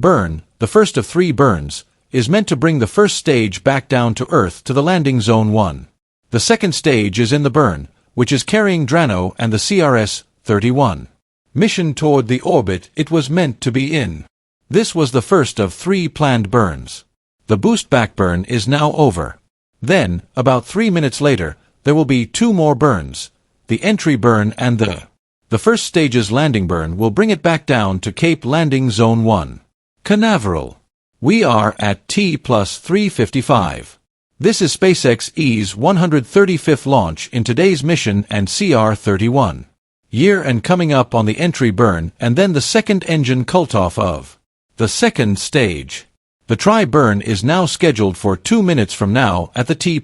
Burn, the first of 3 burns, is meant to bring the first stage back down to Earth to the landing zone 1. The second stage is in the burn, which is carrying 𝐂𝐞𝐥𝐞𝐬 and the CRS-31 mission toward the orbit it was meant to be in. This was the first of 3 planned burns. The boost back burn is now over. Then, about 3 minutes later, there will be 2 more burns. The entry burn and the first stage's landing burn will bring it back down to Cape Landing Zone 1. Canaveral. We are at T+355. This is SpaceX's 135th launch in today's mission and CR-31 year, and coming up on the entry burn and then the second engine cutoff of the second stage. The tri-burn is now scheduled for 2 minutes from now at the T+.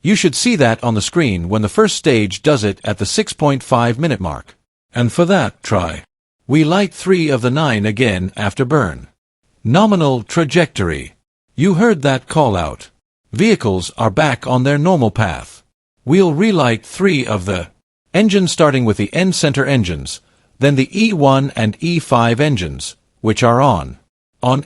You should see that on the screen when the first stage does it at the 6.5-minute mark. And for that try, we light 3 of the 9 again after burn. Nominal trajectory. You heard that call out. Vehicles are back on their normal path. We'll relight 3 of the engines, starting with the end center engines, then the E1 and E5 engines, which are on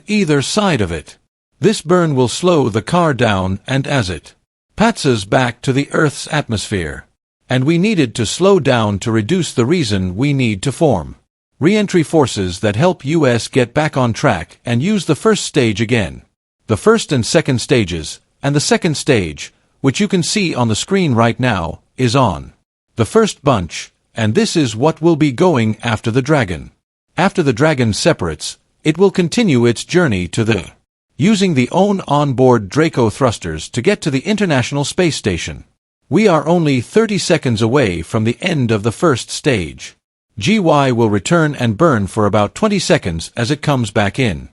either side of it. This burn will slow the car down and as it passes back to the Earth's atmosphere. And we needed to slow down to reduce the reason we need to form re-entry forces that help US get back on track and use the first stage again. The first and second stages, and the second stage, which you can see on the screen right now, is on the first bunch, and this is what will be going after the Dragon. After the Dragon separates, it will continue its journey to the using the own onboard Draco thrusters to get to the International Space Station. We are only 30 seconds away from the end of the first stage. GY will return and burn for about 20 seconds as it comes back in.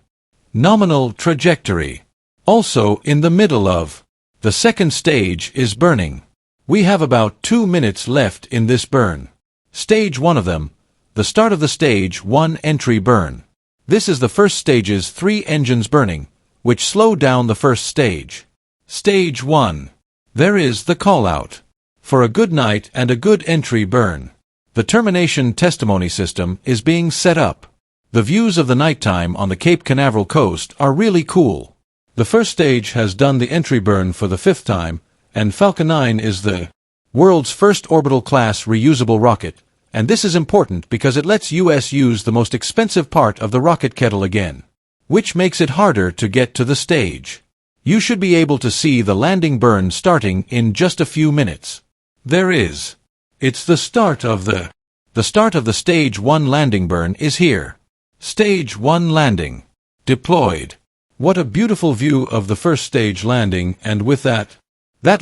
Nominal trajectory. Also in the middle of the second stage is burning. We have about 2 minutes left in this burn. Stage 1 of them, the start of the Stage 1 entry burn. This is the first stage's 3 engines burning, which slow down the first stage. Stage 1. There is the call-out for a good night and a good entry burn. The termination testimony system is being set up. The views of the nighttime on the Cape Canaveral coast are really cool. The first stage has done the entry burn for the 5th time, and Falcon 9 is the world's first orbital-class reusable rocket, and this is important because it lets US use the most expensive part of the rocket kettle again, which makes it harder to get to the stage. You should be able to see the landing burn starting in just a few minutes. There is. It's the start of the Stage 1 landing burn is here. Stage 1 landing. Deployed. What a beautiful view of the first stage landing, and with that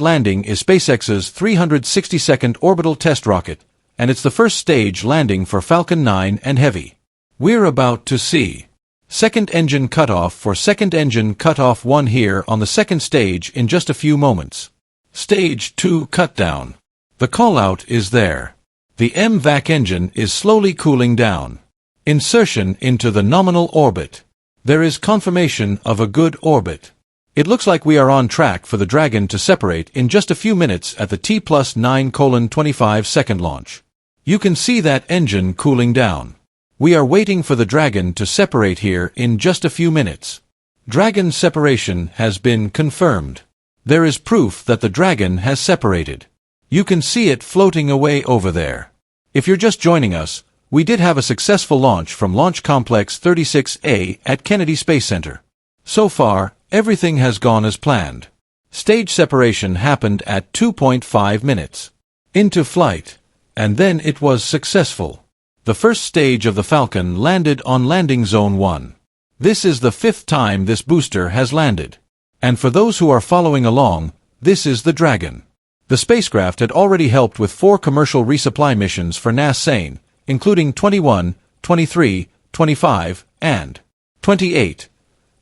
landing is SpaceX's 362nd orbital test rocket, and it's the first stage landing for Falcon 9 and Heavy. We're about to see second engine cutoff for second engine cutoff 1 here on the second stage in just a few moments. Stage 2 cutdown. The call-out is there. The MVAC engine is slowly cooling down. Insertion into the nominal orbit. There is confirmation of a good orbit. It looks like we are on track for the Dragon to separate in just a few minutes at the T+9:25 second launch. You can see that engine cooling down. We are waiting for the Dragon to separate here in just a few minutes. Dragon separation has been confirmed. There is proof that the Dragon has separated. You can see it floating away over there. If you're just joining us, we did have a successful launch from Launch Complex 36A at Kennedy Space Center. So far, everything has gone as planned. Stage separation happened at 2.5 minutes into flight, and then it was successful. The first stage of the Falcon landed on Landing Zone 1. This is the 5th time this booster has landed. And for those who are following along, this is the Dragon. The spacecraft had already helped with 4 commercial resupply missions for NASA, including 21, 23, 25, and 28.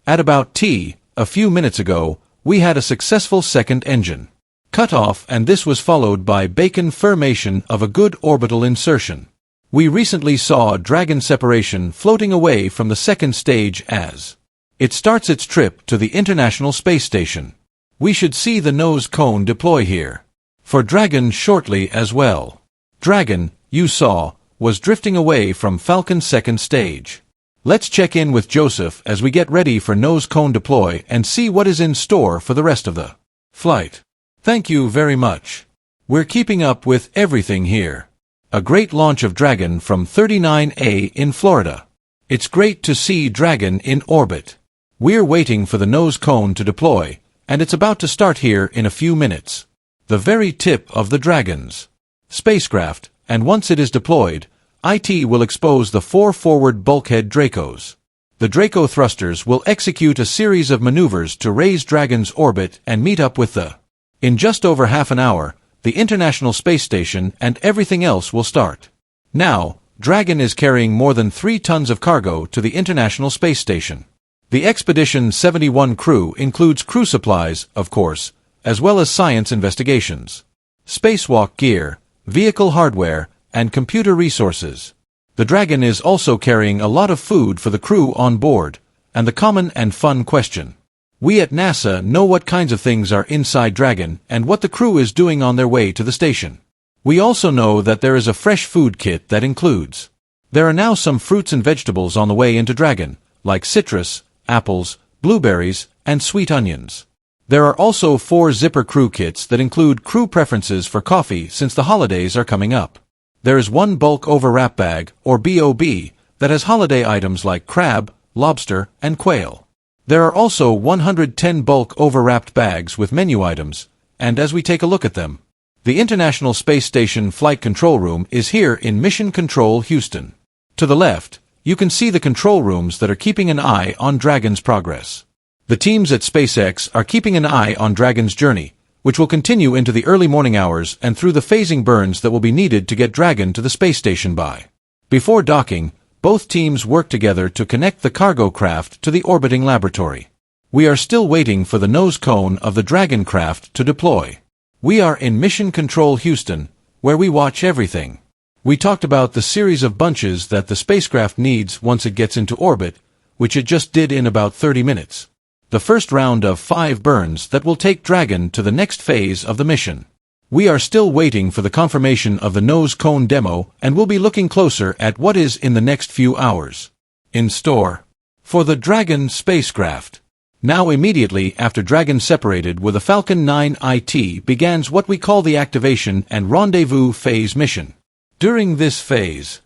At about a few minutes ago, we had a successful second engine cutoff, and this was followed by Bacon formation of a good orbital insertion. We recently saw Dragon separation floating away from the second stage as it starts its trip to the International Space Station. We should see the nose cone deploy here for Dragon shortly as well. Dragon, you saw, was drifting away from Falcon's second stage. Let's check in with Joseph as we get ready for nose cone deploy and see what is in store for the rest of the flight. Thank you very much. We're keeping up with everything here. A great launch of Dragon from 39A in Florida. It's great to see Dragon in orbit. We're waiting for the nose cone to deploy, and it's about to start here in a few minutes. The very tip of the Dragon's spacecraft, and once it is deployed, IT will expose the 4 forward bulkhead Dracos. The Draco thrusters will execute a series of maneuvers to raise Dragon's orbit and meet up with the. In just over half an hour, the International Space Station and everything else will start. Now, Dragon is carrying more than 3 tons of cargo to the International Space Station. The Expedition 71 crew includes crew supplies, of course, as well as science investigations, spacewalk gear, vehicle hardware, and computer resources. The Dragon is also carrying a lot of food for the crew on board, and the common and fun question. We at NASA know what kinds of things are inside Dragon and what the crew is doing on their way to the station. We also know that there is a fresh food kit that includes. There are now some fruits and vegetables on the way into Dragon, like citrus, apples, blueberries, and sweet onions. There are also 4 zipper crew kits that include crew preferences for coffee since the holidays are coming up. There is 1 bulk overwrap bag, or BOB, that has holiday items like crab, lobster, and quail. There are also 110 bulk overwrapped bags with menu items, and as we take a look at them, the International Space Station Flight Control Room is here in Mission Control Houston. To the left, you can see the control rooms that are keeping an eye on Dragon's progress. The teams at SpaceX are keeping an eye on Dragon's journey, which will continue into the early morning hours and through the phasing burns that will be needed to get Dragon to the space station by. Before docking, both teams work together to connect the cargo craft to the orbiting laboratory. We are still waiting for the nose cone of the Dragon craft to deploy. We are in Mission Control Houston, where we watch everything. We talked about the series of bunches that the spacecraft needs once it gets into orbit, which it just did in about 30 minutes. The first round of 5 burns that will take Dragon to the next phase of the mission. We are still waiting for the confirmation of the nose cone demo and will be looking closer at what is in the next few hours in store for the Dragon spacecraft. Now immediately after Dragon separated with a Falcon 9 IT begins what we call the activation and rendezvous phase mission. During this phase,